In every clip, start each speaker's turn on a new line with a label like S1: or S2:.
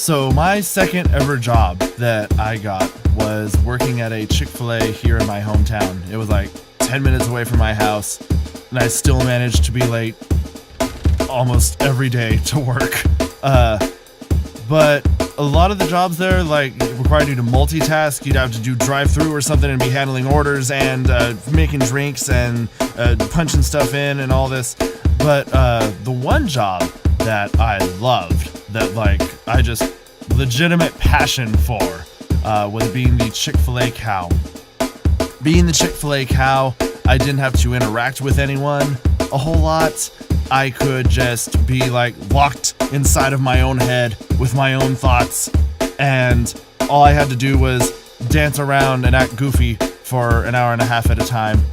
S1: So my second ever job that I got was working at a Chick-Fil-A here in my hometown. It was like 10 minutes away from my house, and I still managed to be late almost every day to work. But a lot of the jobs there required you to multitask. You'd have to do drive-through or something and be handling orders and making drinks and punching stuff in and all this. But the one job that I loved, that I just legitimate passion for, was being the Chick-Fil-A Cow. Being the Chick-Fil-A Cow, I didn't have to interact with anyone a whole lot. I could just be locked inside of my own head with my own thoughts, and all I had to do was dance around and act goofy for an hour and a half at a time.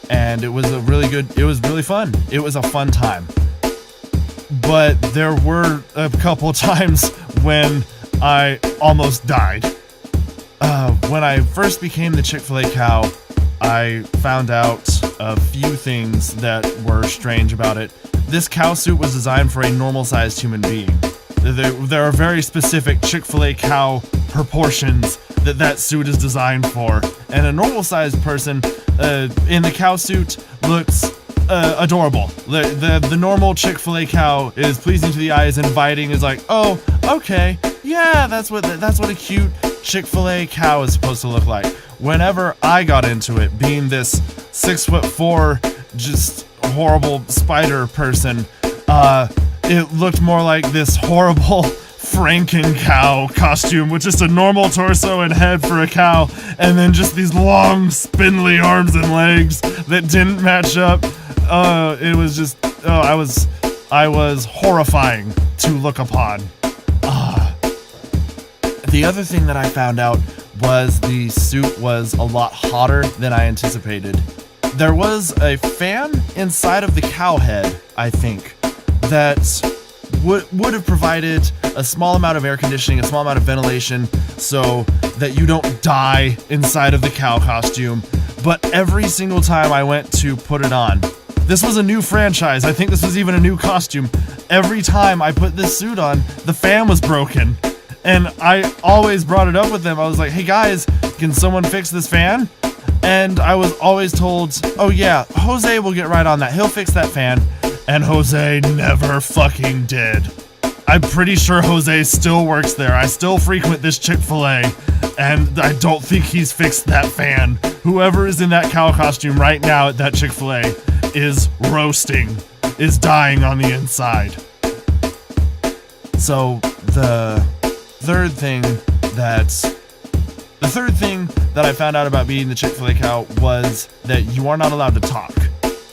S1: And it was really fun. It was a fun time. But there were a couple times when I almost died. When I first became the Chick-Fil-A Cow, I found out a few things that were strange about it. This cow suit was designed for a normal-sized human being. There are very specific Chick-Fil-A Cow proportions that suit is designed for, and a normal-sized person in the cow suit looks adorable. The normal Chick-Fil-A Cow is pleasing to the eyes, inviting, is like, oh, okay, yeah, that's what a cute Chick-Fil-A Cow is supposed to look like. Whenever I got into it, being this 6'4", just horrible spider person, it looked more like this horrible Franken cow costume with just a normal torso and head for a cow, and then just these long spindly arms and legs that didn't match up. It was just, I was horrifying to look upon. The other thing that I found out was the suit was a lot hotter than I anticipated. There was a fan inside of the cow head, I think, that would have provided a small amount of air conditioning, a small amount of ventilation, so that you don't die inside of the cow costume. But every single time I went to put it on, this was a new franchise, I think this was even a new costume, every time I put this suit on, the fan was broken. And I always brought it up with them. I was like, hey guys, can someone fix this fan? And I was always told, oh yeah, Jose will get right on that. He'll fix that fan. And Jose never fucking did. I'm pretty sure Jose still works there. I still frequent this Chick-fil-A, and I don't think he's fixed that fan. Whoever is in that cow costume right now at that Chick-fil-A is roasting, is dying on the inside. So the third thing that I found out about being the Chick-fil-A Cow was that you are not allowed to talk.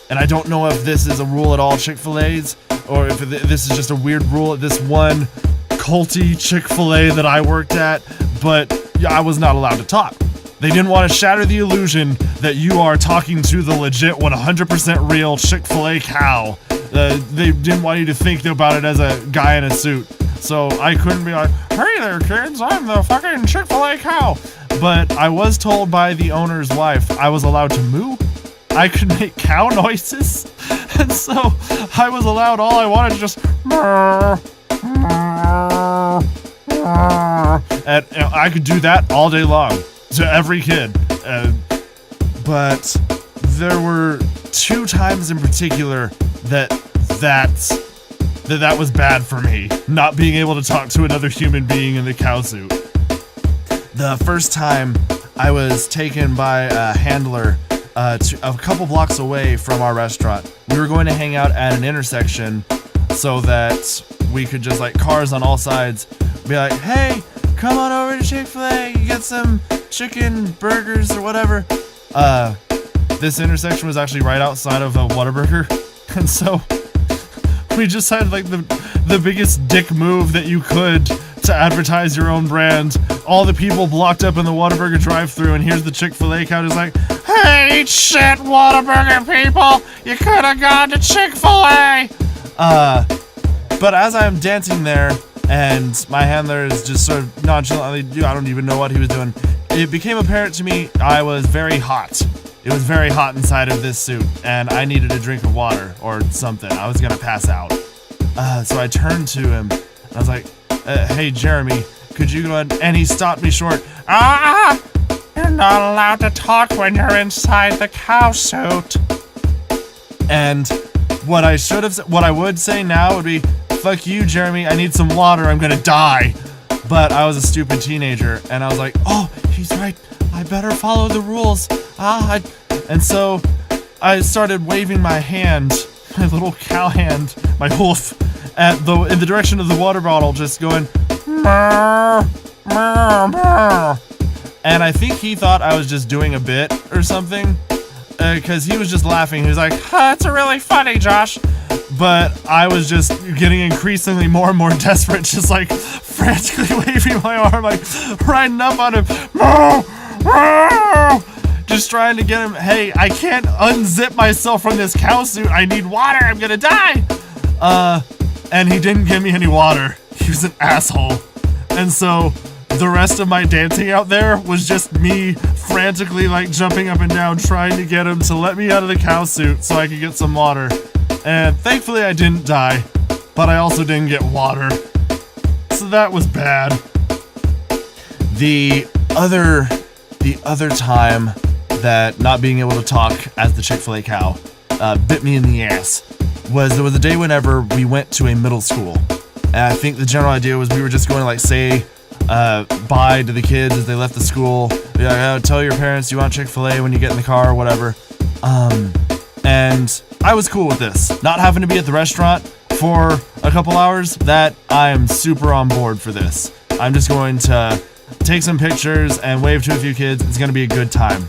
S1: And I don't know if this is a rule at all Chick-fil-A's, or if this is just a weird rule at this one culty Chick-fil-A that I worked at, but I was not allowed to talk. They didn't want to shatter the illusion that you are talking to the legit 100% real Chick-fil-A Cow. They didn't want you to think about it as a guy in a suit. So I couldn't be like, hey there kids, I'm the fucking Chick-fil-A Cow. But I was told by the owner's wife I was allowed to moo. I could make cow noises. And so I was allowed all I wanted to just and I could do that all day long to every kid. But there were two times in particular that was bad for me, not being able to talk to another human being in the cow suit. The first time I was taken by a handler to a couple blocks away from our restaurant. We were going to hang out at an intersection so that we could just cars on all sides be like, hey, come on over to Chick-fil-A, you get some chicken burgers or whatever. This intersection was actually right outside of a Whataburger, and so we just had the biggest dick move that you could to advertise your own brand. All the people blocked up in the Whataburger drive-thru, and here's the Chick-fil-A Cow just like, hey, shit, Whataburger people, you could have gone to Chick-fil-A. But as I'm dancing there, and my handler is just sort of nonchalantly, I don't even know what he was doing, it became apparent to me I was very hot. It was very hot inside of this suit, and I needed a drink of water or something. I was gonna pass out. So I turned to him, and I was like, hey, Jeremy, could you go ahead? And he stopped me short. Ah! You're not allowed to talk when you're inside the cow suit. And what I would say now would be, fuck you, Jeremy, I need some water, I'm gonna die. But I was a stupid teenager, and I was like, oh, he's right, I better follow the rules. And so I started waving my hand, my little cow hand, my hoof, in the direction of the water bottle, just going, "Meow, meow, meow." And I think he thought I was just doing a bit or something, because he was just laughing. He was like, that's really funny, Josh. But I was just getting increasingly more and more desperate, just like frantically waving my arm, like riding up on him. Just trying to get him, hey, I can't unzip myself from this cow suit. I need water. I'm gonna die. And he didn't give me any water. He was an asshole. And so the rest of my dancing out there was just me frantically like jumping up and down, trying to get him to let me out of the cow suit so I could get some water. And thankfully I didn't die, but I also didn't get water. So that was bad. The other time that not being able to talk as the Chick-Fil-A Cow bit me in the ass there was a day whenever we went to a middle school. And I think the general idea was we were just going to like say bye to the kids as they left the school. Be like, oh, tell your parents you want Chick-fil-A when you get in the car or whatever. And I was cool with this. Not having to be at the restaurant for a couple hours, that I am super on board for this. I'm just going to take some pictures and wave to a few kids. It's going to be a good time.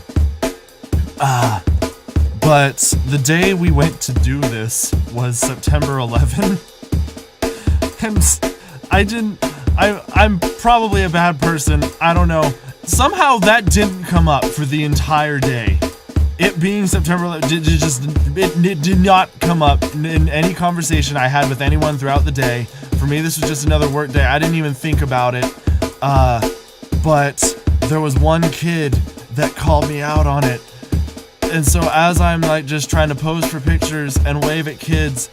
S1: But the day we went to do this was September 11. And I'm probably a bad person. I don't know. Somehow that didn't come up for the entire day. It being September 11th, it did not come up in any conversation I had with anyone throughout the day. For me, this was just another work day. I didn't even think about it. But there was one kid that called me out on it. And so as I'm like just trying to pose for pictures and wave at kids,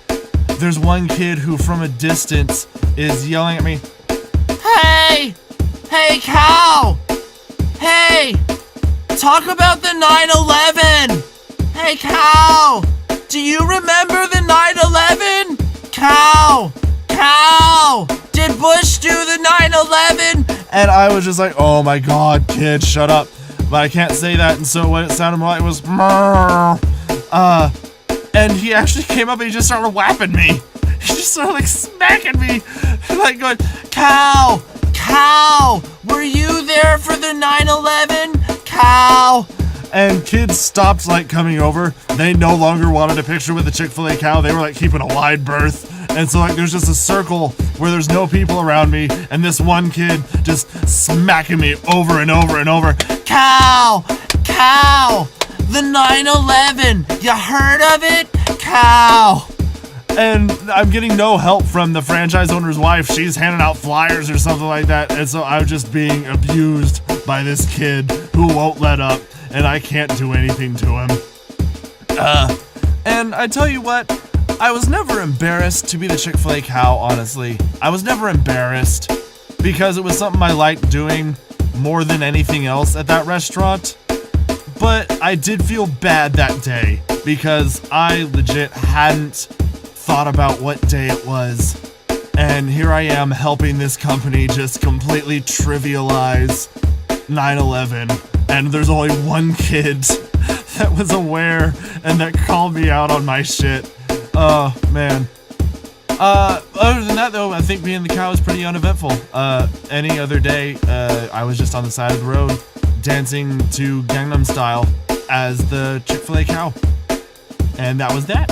S1: there's one kid who from a distance is yelling at me, "Hey! Hey, cow! Hey! Talk about the 9/11! Hey, cow! Do you remember the 9/11? Cow! Cow! Did Bush do the 9/11?" And I was just like, oh my god, kid, shut up. But I can't say that, and so what it sounded like was, and he actually came up and he just started whapping me. He just started like smacking me, like going, "Cow! Cow! Were you there for the 9/11? Cow!" And kids stopped like coming over. They no longer wanted a picture with the Chick-fil-A Cow. They were like keeping a wide berth. And so like there's just a circle where there's no people around me, and this one kid just smacking me over and over and over. "Cow! Cow! The 9/11! You heard of it? Cow!" And I'm getting no help from the franchise owner's wife. She's handing out flyers or something like that. And so I'm just being abused by this kid who won't let up, and I can't do anything to him. And I tell you what, I was never embarrassed to be the Chick-fil-A Cow, honestly. I was never embarrassed because it was something I liked doing more than anything else at that restaurant. But I did feel bad that day because I legit hadn't thought about what day it was. And here I am helping this company just completely trivialize 9/11. And there's only one kid that was aware and that called me out on my shit. Oh, man. Other than that, though, I think being the cow is pretty uneventful. Any other day, I was just on the side of the road dancing to Gangnam Style as the Chick-fil-A Cow. And that was that.